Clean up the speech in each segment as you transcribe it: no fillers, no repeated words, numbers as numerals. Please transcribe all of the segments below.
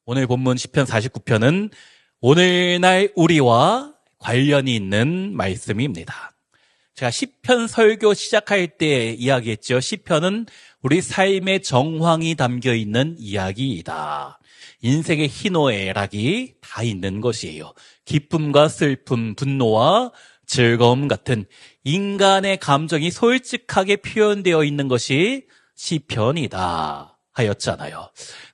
오늘 본문 시편 49편은 오늘날 우리와 관련이 있는 말씀입니다. 제가 시편 설교 시작할 때 이야기했죠. 시편은 우리 삶의 정황이 담겨 있는 이야기이다. 인생의 희노애락이 다 있는 것이에요. 기쁨과 슬픔, 분노와 즐거움 같은 인간의 감정이 솔직하게 표현되어 있는 것이 시편이다 하였잖아요.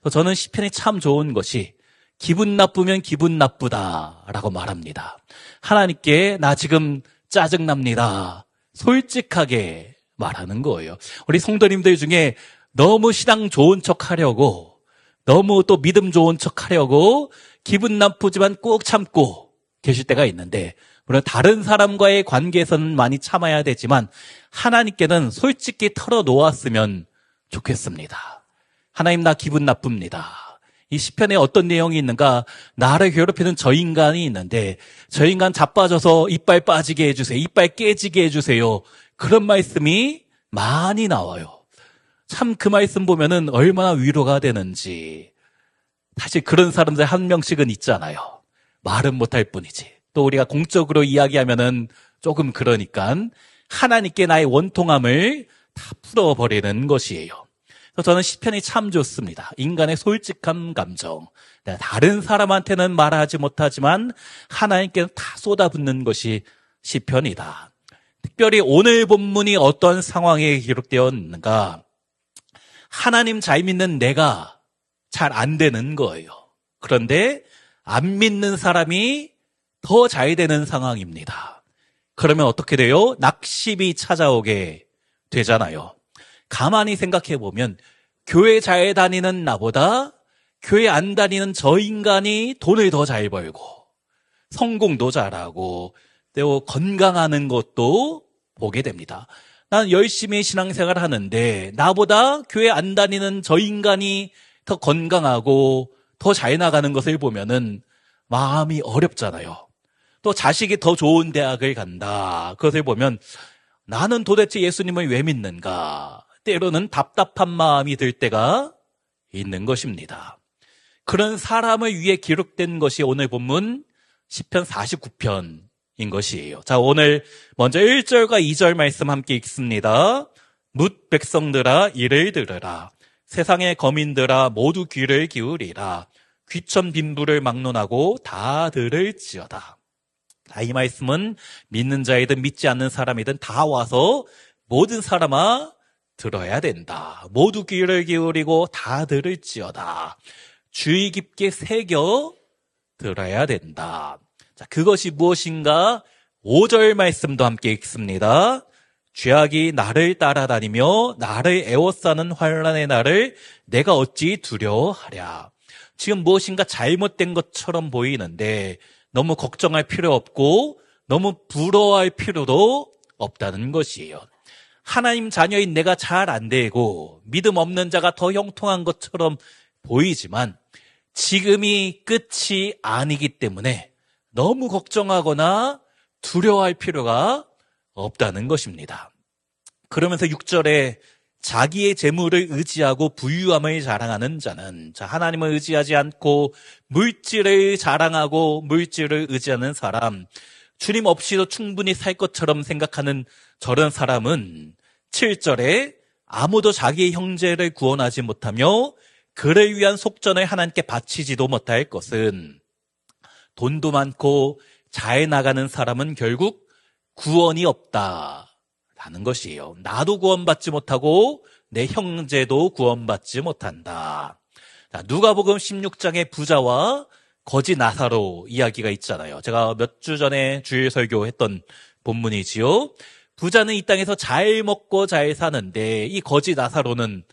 저는 시편이 참 좋은 것이 기분 나쁘면 기분 나쁘다라고 말합니다. 하나님께 나 지금 짜증납니다. 솔직하게 말하는 거예요. 우리 성도님들 중에 너무 신앙 좋은 척 하려고, 너무 또 믿음 좋은 척 하려고 기분 나쁘지만 꾹 참고 계실 때가 있는데, 물론 다른 사람과의 관계에서는 많이 참아야 되지만 하나님께는 솔직히 털어놓았으면 좋겠습니다. 하나님, 나 기분 나쁩니다. 이 시편에 어떤 내용이 있는가? 나를 괴롭히는 저 인간이 있는데 저 인간 자빠져서 이빨 빠지게 해주세요. 이빨 깨지게 해주세요. 그런 말씀이 많이 나와요. 참 그 말씀 보면은 얼마나 위로가 되는지. 사실 그런 사람들 한 명씩은 있잖아요. 말은 못할 뿐이지. 또 우리가 공적으로 이야기하면은 조금 그러니까 하나님께 나의 원통함을 다 풀어버리는 것이에요. 그래서 저는 시편이 참 좋습니다. 인간의 솔직한 감정. 다른 사람한테는 말하지 못하지만 하나님께는 다 쏟아붓는 것이 시편이다. 특별히 오늘 본문이 어떤 상황에 기록되어 있는가? 하나님 잘 믿는 내가 잘 안 되는 거예요. 그런데 안 믿는 사람이 더 잘 되는 상황입니다. 그러면 어떻게 돼요? 낙심이 찾아오게 되잖아요. 가만히 생각해 보면 교회 잘 다니는 나보다 교회 안 다니는 저 인간이 돈을 더 잘 벌고 성공도 잘하고 또 건강하는 것도 보게 됩니다. 난 열심히 신앙생활 하는데 나보다 교회 안 다니는 저 인간이 더 건강하고 더 잘 나가는 것을 보면은 마음이 어렵잖아요. 또 자식이 더 좋은 대학을 간다. 그것을 보면 나는 도대체 예수님을 왜 믿는가? 때로는 답답한 마음이 들 때가 있는 것입니다. 그런 사람을 위해 기록된 것이 오늘 본문 시편 49편인 것이에요. 자, 오늘 먼저 1절과 2절 말씀 함께 읽습니다. 뭇 백성들아 이를 들으라. 세상의 거민들아 모두 귀를 기울이라. 귀천 빈부를 막론하고 다 들을지어다. 이 말씀은 믿는 자이든 믿지 않는 사람이든 다 와서 모든 사람아 들어야 된다. 모두 귀를 기울이고 다 들을지어다. 주의 깊게 새겨 들어야 된다. 자, 그것이 무엇인가? 5절 말씀도 함께 읽습니다. 죄악이 나를 따라다니며 나를 애워싸는 환난의 날을 내가 어찌 두려워하랴. 지금 무엇인가 잘못된 것처럼 보이는데 너무 걱정할 필요 없고 너무 부러워할 필요도 없다는 것이에요. 하나님 자녀인 내가 잘 안 되고 믿음 없는 자가 더 형통한 것처럼 보이지만 지금이 끝이 아니기 때문에 너무 걱정하거나 두려워할 필요가 없다는 것입니다. 그러면서 6절에 자기의 재물을 의지하고 부유함을 자랑하는 자는, 자, 하나님을 의지하지 않고 물질을 자랑하고 물질을 의지하는 사람, 주님 없이도 충분히 살 것처럼 생각하는 저런 사람은 7절에 아무도 자기의 형제를 구원하지 못하며 그를 위한 속전을 하나님께 바치지도 못할 것은, 돈도 많고 잘 나가는 사람은 결국 구원이 없다라는 것이에요. 나도 구원받지 못하고 내 형제도 구원받지 못한다. 누가복음 16장의 부자와 거지 나사로 이야기가 있잖아요. 제가 몇 주 전에 주일 설교했던 본문이지요. 부자는 이 땅에서 잘 먹고 잘 사는데 이 거지 나사로는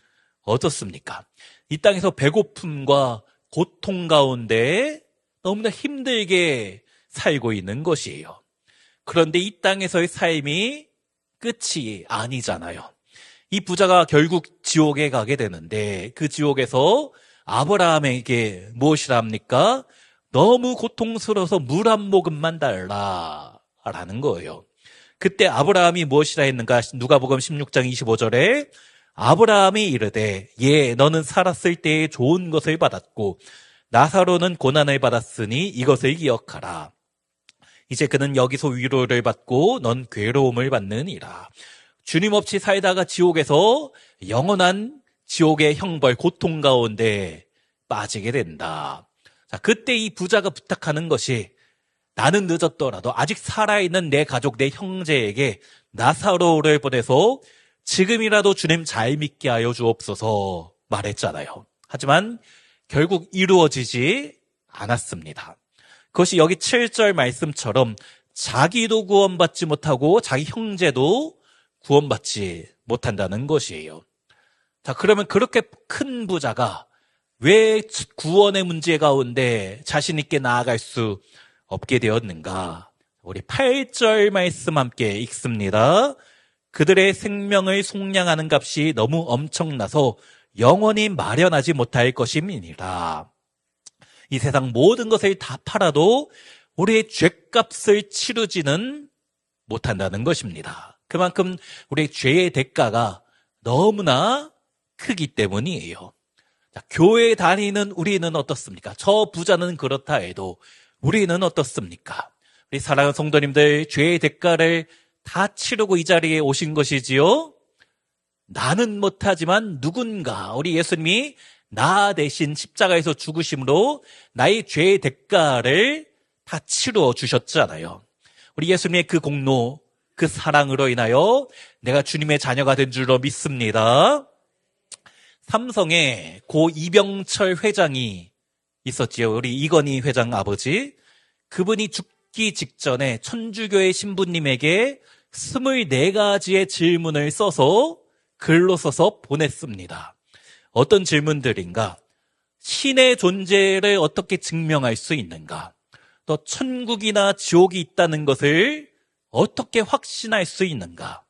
어떻습니까? 이 땅에서 배고픔과 고통 가운데 너무나 힘들게 살고 있는 것이에요. 그런데 이 땅에서의 삶이 끝이 아니잖아요. 이 부자가 결국 지옥에 가게 되는데 그 지옥에서 아브라함에게 무엇이라 합니까? 너무 고통스러워서 물 한 모금만 달라라는 거예요. 그때 아브라함이 무엇이라 했는가? 누가복음 16장 25절에 아브라함이 이르되 예 너는 살았을 때에 좋은 것을 받았고 나사로는 고난을 받았으니 이것을 기억하라. 이제 그는 여기서 위로를 받고 넌 괴로움을 받느니라. 주님 없이 살다가 지옥에서 영원한 지옥의 형벌, 고통 가운데 빠지게 된다. 자, 그때 이 부자가 부탁하는 것이 나는 늦었더라도 아직 살아있는 내 가족, 내 형제에게 나사로를 보내서 지금이라도 주님 잘 믿게 하여 주옵소서 말했잖아요. 하지만 결국 이루어지지 않았습니다. 그것이 여기 7절 말씀처럼 자기도 구원받지 못하고 자기 형제도 구원받지 못한다는 것이에요. 자, 그러면 그렇게 큰 부자가 왜 구원의 문제 가운데 자신 있게 나아갈 수 없게 되었는가? 우리 8절 말씀 함께 읽습니다. 그들의 생명을 속량하는 값이 너무 엄청나서 영원히 마련하지 못할 것임이니라. 이 세상 모든 것을 다 팔아도 우리의 죄값을 치르지는 못한다는 것입니다. 그만큼 우리의 죄의 대가가 너무나 크기 때문이에요. 자, 교회 다니는 우리는 어떻습니까? 저 부자는 그렇다 해도 우리는 어떻습니까? 우리 사랑하는 성도님들, 죄의 대가를 다 치르고 이 자리에 오신 것이지요. 나는 못하지만 누군가, 우리 예수님이 나 대신 십자가에서 죽으심으로 나의 죄의 대가를 다 치러 주셨잖아요. 우리 예수님의 그 공로, 그 사랑으로 인하여 내가 주님의 자녀가 된 줄로 믿습니다. 삼성에 고 이병철 회장이 있었지요. 우리 이건희 회장 아버지. 그분이 죽기 직전에 천주교의 신부님에게 24가지의 질문을 써서 글로 써서 보냈습니다. 어떤 질문들인가? 신의 존재를 어떻게 증명할 수 있는가? 또 천국이나 지옥이 있다는 것을 어떻게 확신할 수 있는가?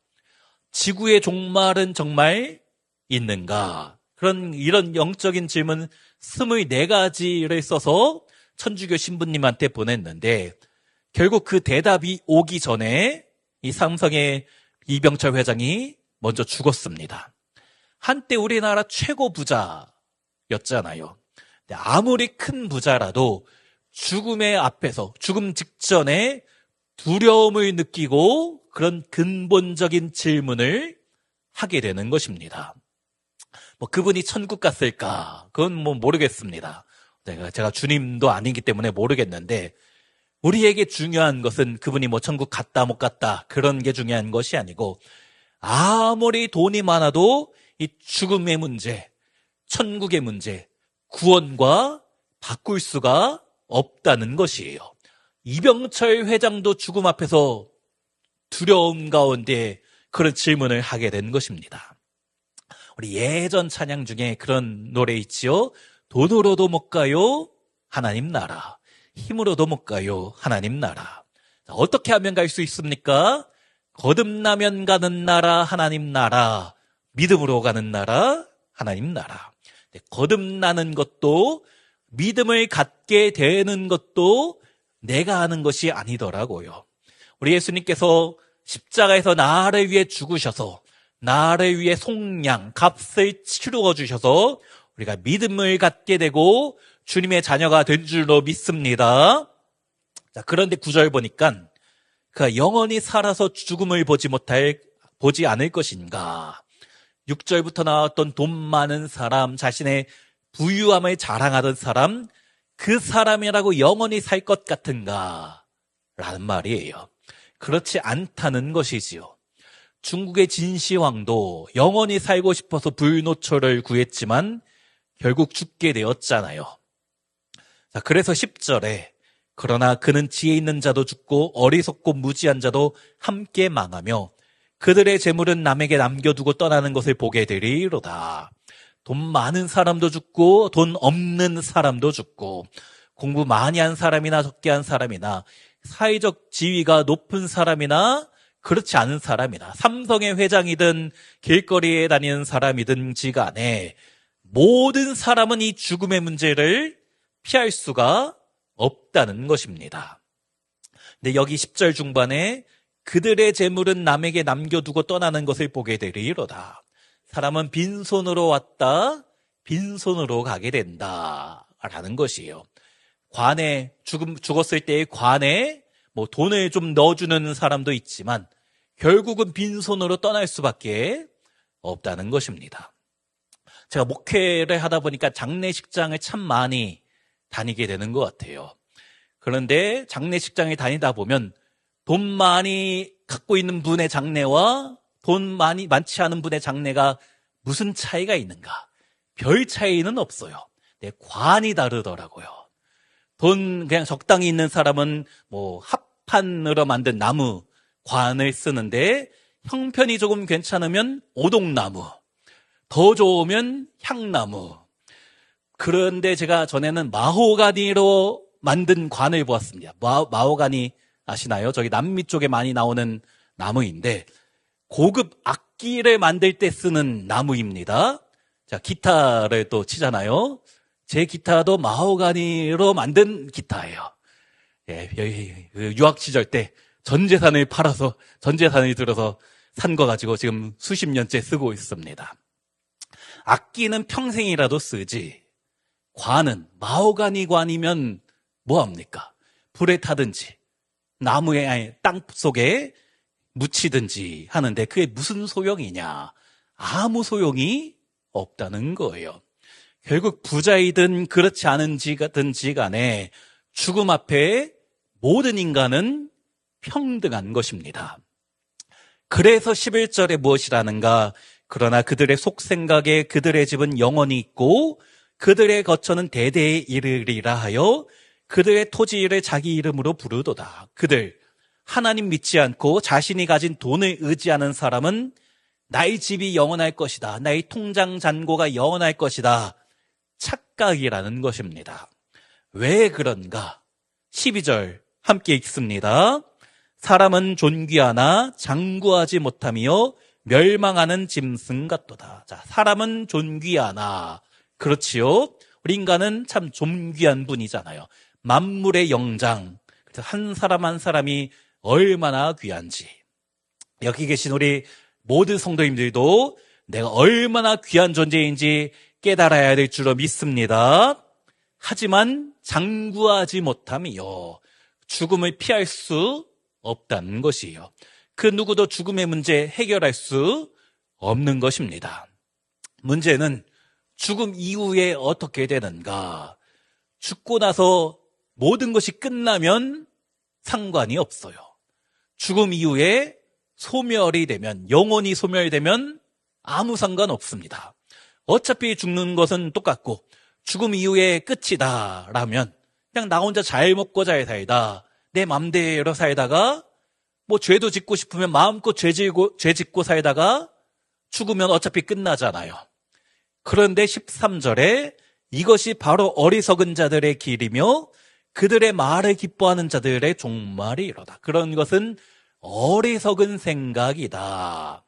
지구의 종말은 정말 있는가? 이런 영적인 질문 24가지를 써서 천주교 신부님한테 보냈는데 결국 그 대답이 오기 전에 이 삼성의 이병철 회장이 먼저 죽었습니다. 한때 우리나라 최고 부자였잖아요. 아무리 큰 부자라도 죽음의 앞에서, 죽음 직전에 두려움을 느끼고 그런 근본적인 질문을 하게 되는 것입니다. 그분이 천국 갔을까? 그건 모르겠습니다. 제가 주님도 아니기 때문에 모르겠는데, 우리에게 중요한 것은 그분이 천국 갔다 못 갔다 그런 게 중요한 것이 아니고, 아무리 돈이 많아도 이 죽음의 문제, 천국의 문제, 구원과 바꿀 수가 없다는 것이에요. 이병철 회장도 죽음 앞에서 두려움 가운데 그런 질문을 하게 된 것입니다. 우리 예전 찬양 중에 그런 노래 있지요. 돈으로도 못 가요, 하나님 나라. 힘으로도 못 가요, 하나님 나라. 어떻게 하면 갈 수 있습니까? 거듭나면 가는 나라, 하나님 나라. 믿음으로 가는 나라, 하나님 나라. 거듭나는 것도, 믿음을 갖게 되는 것도 내가 하는 것이 아니더라고요. 우리 예수님께서 십자가에서 나를 위해 죽으셔서 나를 위해 속량, 값을 치루어 주셔서 우리가 믿음을 갖게 되고 주님의 자녀가 된 줄로 믿습니다. 자, 그런데 9절 보니까 그가 영원히 살아서 죽음을 보지 않을 것인가. 6절부터 나왔던 돈 많은 사람, 자신의 부유함을 자랑하던 사람, 그 사람이라고 영원히 살 것 같은가? 라는 말이에요. 그렇지 않다는 것이지요. 중국의 진시황도 영원히 살고 싶어서 불노초를 구했지만 결국 죽게 되었잖아요. 자, 그래서 10절에 그러나 그는 지혜 있는 자도 죽고 어리석고 무지한 자도 함께 망하며 그들의 재물은 남에게 남겨두고 떠나는 것을 보게 되리로다. 돈 많은 사람도 죽고 돈 없는 사람도 죽고 공부 많이 한 사람이나 적게 한 사람이나 사회적 지위가 높은 사람이나 그렇지 않은 사람이나 삼성의 회장이든 길거리에 다니는 사람이든지 간에 모든 사람은 이 죽음의 문제를 피할 수가 없다는 것입니다. 근데 여기 10절 중반에 그들의 재물은 남에게 남겨두고 떠나는 것을 보게 되리로다. 사람은 빈손으로 왔다 빈손으로 가게 된다. 있다라는 것이에요. 관에, 죽었을 때의 관에 뭐 돈을 좀 넣어주는 사람도 있지만 결국은 빈손으로 떠날 수밖에 없다는 것입니다. 제가 목회를 하다 보니까 장례식장을 참 많이 다니게 되는 것 같아요. 그런데 장례식장에 다니다 보면 돈 많이 갖고 있는 분의 장례와 돈 많지 않은 분의 장례가 무슨 차이가 있는가? 별 차이는 없어요. 네, 관이 다르더라고요. 돈 그냥 적당히 있는 사람은 뭐 합판으로 만든 나무 관을 쓰는데 형편이 조금 괜찮으면 오동나무, 더 좋으면 향나무. 그런데 제가 전에는 마호가니로 만든 관을 보았습니다. 마호가니 아시나요? 저기 남미 쪽에 많이 나오는 나무인데 고급 악기를 만들 때 쓰는 나무입니다. 자, 기타를 또 치잖아요. 제 기타도 마호가니로 만든 기타예요. 예, 유학 시절 때 전 재산을 팔아서 전 재산을 들어서 산 거 가지고 지금 수십 년째 쓰고 있습니다. 악기는 평생이라도 쓰지. 관은 마호가니 관이면 뭐합니까? 불에 타든지 나무에 땅 속에 묻히든지 하는데 그게 무슨 소용이냐? 아무 소용이 없다는 거예요. 결국 부자이든 그렇지 않은지든지 간에 죽음 앞에 모든 인간은 평등한 것입니다. 그래서 11절에 무엇이라는가? 그러나 그들의 속생각에 그들의 집은 영원히 있고 그들의 거처는 대대에 이르리라 하여 그들의 토지를 자기 이름으로 부르도다. 그들 하나님 믿지 않고 자신이 가진 돈을 의지하는 사람은 나의 집이 영원할 것이다. 나의 통장 잔고가 영원할 것이다. 착각이라는 것입니다. 왜 그런가? 12절 함께 읽습니다. 사람은 존귀하나 장구하지 못하며 멸망하는 짐승 같도다. 자, 사람은 존귀하나. 그렇지요. 우리 인간은 참 존귀한 분이잖아요. 만물의 영장. 한 사람 한 사람이 얼마나 귀한지. 여기 계신 우리 모든 성도님들도 내가 얼마나 귀한 존재인지 깨달아야 될 줄로 믿습니다. 하지만 장구하지 못하며 죽음을 피할 수 없다는 것이에요. 그 누구도 죽음의 문제 해결할 수 없는 것입니다. 문제는 죽음 이후에 어떻게 되는가? 죽고 나서 모든 것이 끝나면 상관이 없어요. 죽음 이후에 소멸이 되면, 영혼이 소멸되면 아무 상관 없습니다. 어차피 죽는 것은 똑같고 죽음 이후에 끝이다 라면 그냥 나 혼자 잘 먹고 잘 살다 내 맘대로 살다가 뭐 죄도 짓고 싶으면 마음껏 죄 짓고 살다가 죽으면 어차피 끝나잖아요. 그런데 13절에 이것이 바로 어리석은 자들의 길이며 그들의 말을 기뻐하는 자들의 종말이로다. 그런 것은 어리석은 생각이다.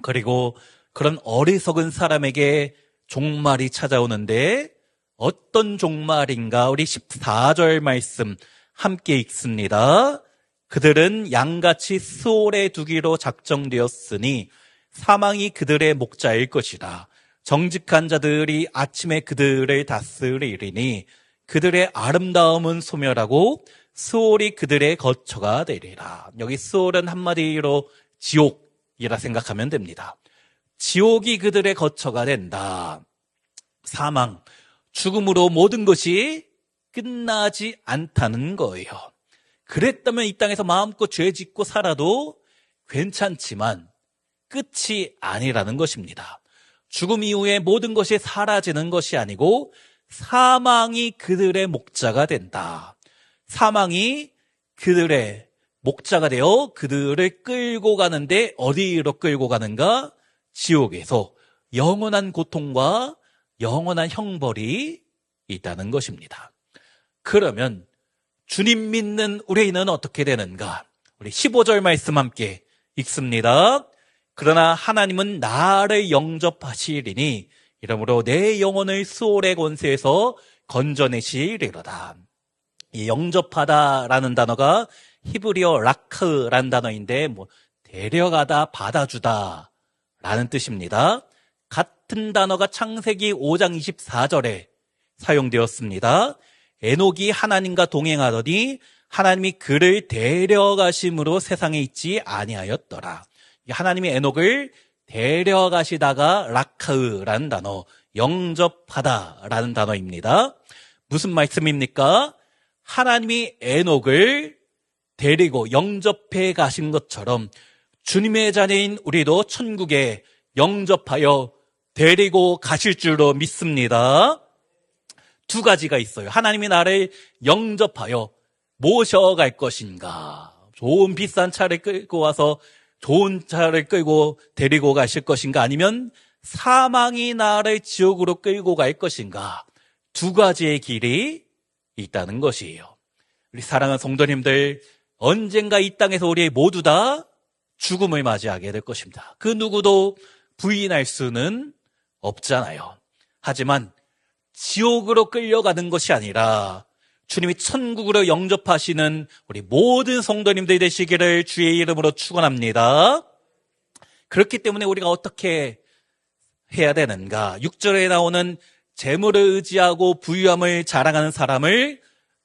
그리고 그런 어리석은 사람에게 종말이 찾아오는데 어떤 종말인가? 우리 14절 말씀 함께 읽습니다. 그들은 양같이 스올에 두기로 작정되었으니 사망이 그들의 목자일 것이다. 정직한 자들이 아침에 그들을 다스리리니 그들의 아름다움은 소멸하고 스올이 그들의 거처가 되리라. 여기 스올은 한마디로 지옥이라 생각하면 됩니다. 지옥이 그들의 거처가 된다. 사망, 죽음으로 모든 것이 끝나지 않다는 거예요. 그랬다면 이 땅에서 마음껏 죄 짓고 살아도 괜찮지만 끝이 아니라는 것입니다. 죽음 이후에 모든 것이 사라지는 것이 아니고 사망이 그들의 목자가 된다. 사망이 그들의 목자가 되어 그들을 끌고 가는데 어디로 끌고 가는가? 지옥에서 영원한 고통과 영원한 형벌이 있다는 것입니다. 그러면 주님 믿는 우리는 어떻게 되는가? 우리 15절 말씀 함께 읽습니다. 그러나 하나님은 나를 영접하시리니 이러므로 내 영혼을 스올의 권세에서 건져내시리로다. 이 영접하다라는 단어가 히브리어 라크라는 단어인데 데려가다 받아주다 라는 뜻입니다. 같은 단어가 창세기 5장 24절에 사용되었습니다. 에녹이 하나님과 동행하더니 하나님이 그를 데려가심으로 세상에 있지 아니하였더라. 하나님이 에녹을 데려가시다가 라카으라는 단어, 영접하다라는 단어입니다. 무슨 말씀입니까? 하나님이 에녹을 데리고 영접해 가신 것처럼 주님의 자녀인 우리도 천국에 영접하여 데리고 가실 줄로 믿습니다. 두 가지가 있어요. 하나님이 나를 영접하여 모셔갈 것인가? 좋은 비싼 차를 끌고 와서 좋은 차를 끌고 데리고 가실 것인가? 아니면 사망이 나를 지옥으로 끌고 갈 것인가? 두 가지의 길이 있다는 것이에요. 우리 사랑하는 성도님들, 언젠가 이 땅에서 우리 모두 다 죽음을 맞이하게 될 것입니다. 그 누구도 부인할 수는 없잖아요. 하지만 지옥으로 끌려가는 것이 아니라 주님이 천국으로 영접하시는 우리 모든 성도님들이 되시기를 주의 이름으로 축원합니다. 그렇기 때문에 우리가 어떻게 해야 되는가? 6절에 나오는 재물을 의지하고 부유함을 자랑하는 사람을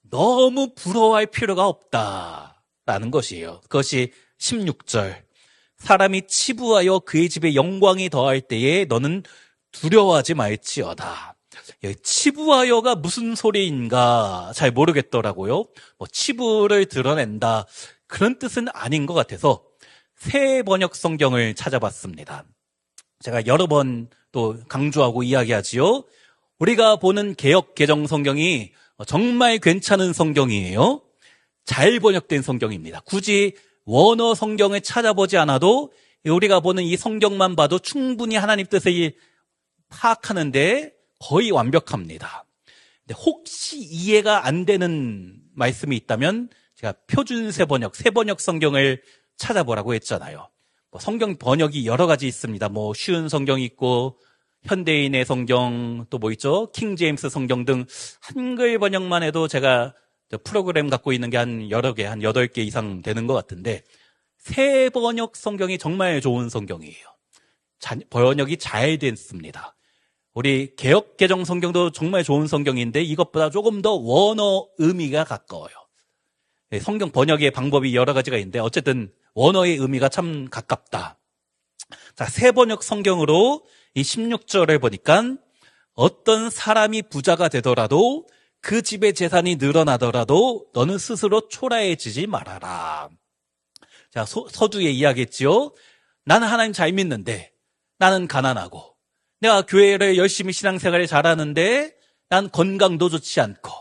너무 부러워할 필요가 없다라는 것이에요. 그것이 16절. 사람이 치부하여 그의 집에 영광이 더할 때에 너는 두려워하지 말지어다. 치부하여가 무슨 소리인가 잘 모르겠더라고요. 치부를 드러낸다, 그런 뜻은 아닌 것 같아서 새 번역 성경을 찾아봤습니다. 제가 여러 번 또 강조하고 이야기하지요. 우리가 보는 개역 개정 성경이 정말 괜찮은 성경이에요. 잘 번역된 성경입니다. 굳이 원어 성경을 찾아보지 않아도 우리가 보는 이 성경만 봐도 충분히 하나님 뜻을 파악하는데 거의 완벽합니다. 근데 혹시 이해가 안 되는 말씀이 있다면 제가 표준 새 번역 성경을 찾아보라고 했잖아요. 성경 번역이 여러 가지 있습니다. 쉬운 성경이 있고 현대인의 성경, 또 있죠? 킹 제임스 성경 등 한글 번역만 해도 제가 프로그램 갖고 있는 게 한 여러 개, 한 8개 이상 되는 것 같은데 새 번역 성경이 정말 좋은 성경이에요. 번역이 잘 됐습니다. 우리 개역 개정 성경도 정말 좋은 성경인데 이것보다 조금 더 원어 의미가 가까워요. 성경 번역의 방법이 여러 가지가 있는데 어쨌든 원어의 의미가 참 가깝다. 자, 새 번역 성경으로 이 16절을 보니까 어떤 사람이 부자가 되더라도 그 집의 재산이 늘어나더라도 너는 스스로 초라해지지 말아라. 자, 서두에 이야기했지요. 나는 하나님 잘 믿는데 나는 가난하고 내가 교회를 열심히 신앙생활을 잘하는데 난 건강도 좋지 않고,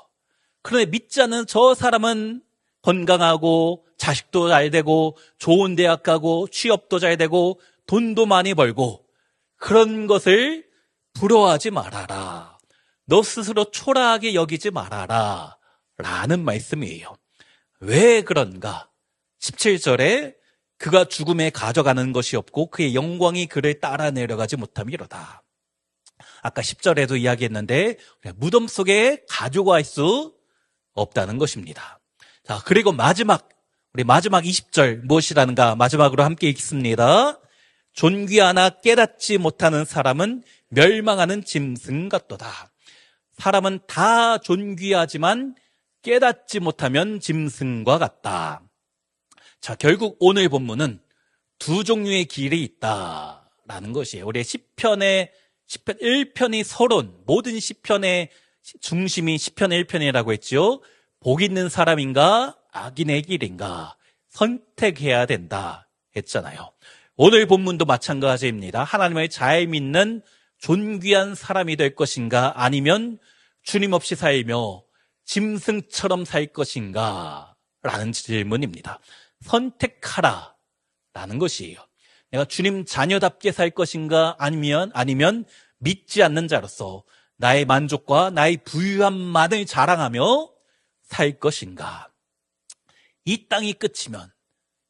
그런데 믿지 않는 저 사람은 건강하고 자식도 잘 되고 좋은 대학 가고 취업도 잘 되고 돈도 많이 벌고, 그런 것을 부러워하지 말아라. 너 스스로 초라하게 여기지 말아라 라는 말씀이에요. 왜 그런가? 17절에 그가 죽음에 가져가는 것이 없고 그의 영광이 그를 따라 내려가지 못함이로다. 아까 10절에도 이야기했는데 무덤 속에 가져갈 수 없다는 것입니다. 자, 그리고 우리 마지막 20절 무엇이라는가? 마지막으로 함께 읽습니다. 존귀하나 깨닫지 못하는 사람은 멸망하는 짐승 같도다. 사람은 다 존귀하지만 깨닫지 못하면 짐승과 같다. 자, 결국 오늘 본문은 두 종류의 길이 있다라는 것이에요. 우리 시편 1편이 서론, 모든 시편의 중심이 시편 1편이라고 했죠. 복 있는 사람인가 악인의 길인가 선택해야 된다 했잖아요. 오늘 본문도 마찬가지입니다. 하나님을 잘 믿는 존귀한 사람이 될 것인가, 아니면 주님 없이 살며 짐승처럼 살 것인가 라는 질문입니다. 선택하라 라는 것이에요. 내가 주님 자녀답게 살 것인가, 아니면 믿지 않는 자로서 나의 만족과 나의 부유함만을 자랑하며 살 것인가. 이 땅이 끝이면,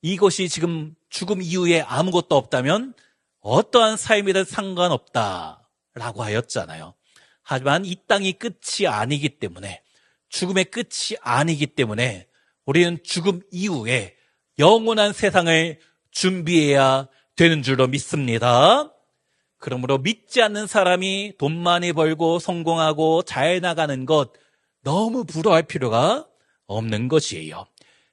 이것이 지금 죽음 이후에 아무것도 없다면 어떠한 삶이든 상관없다라고 하였잖아요. 하지만 이 땅이 끝이 아니기 때문에, 죽음의 끝이 아니기 때문에 우리는 죽음 이후에 영원한 세상을 준비해야 되는 줄로 믿습니다. 그러므로 믿지 않는 사람이 돈 많이 벌고 성공하고 잘 나가는 것 너무 부러워할 필요가 없는 것이에요.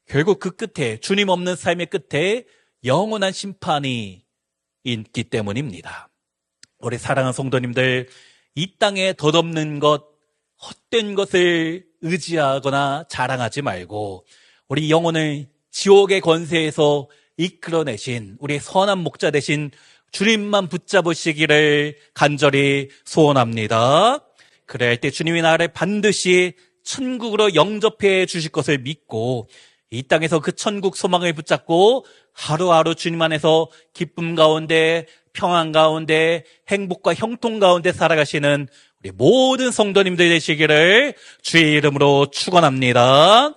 결국 그 끝에, 주님 없는 삶의 끝에 영원한 심판이 있기 때문입니다. 우리 사랑하는 성도님들, 이 땅에 덧없는 것, 헛된 것을 의지하거나 자랑하지 말고 우리 영혼을 지옥의 권세에서 이끌어내신 우리 선한 목자 되신 주님만 붙잡으시기를 간절히 소원합니다. 그래야 할 때 주님이 나를 반드시 천국으로 영접해 주실 것을 믿고 이 땅에서 그 천국 소망을 붙잡고 하루하루 주님 안에서 기쁨 가운데, 평안 가운데, 행복과 형통 가운데 살아가시는 우리 모든 성도님들 되시기를 주의 이름으로 축원합니다.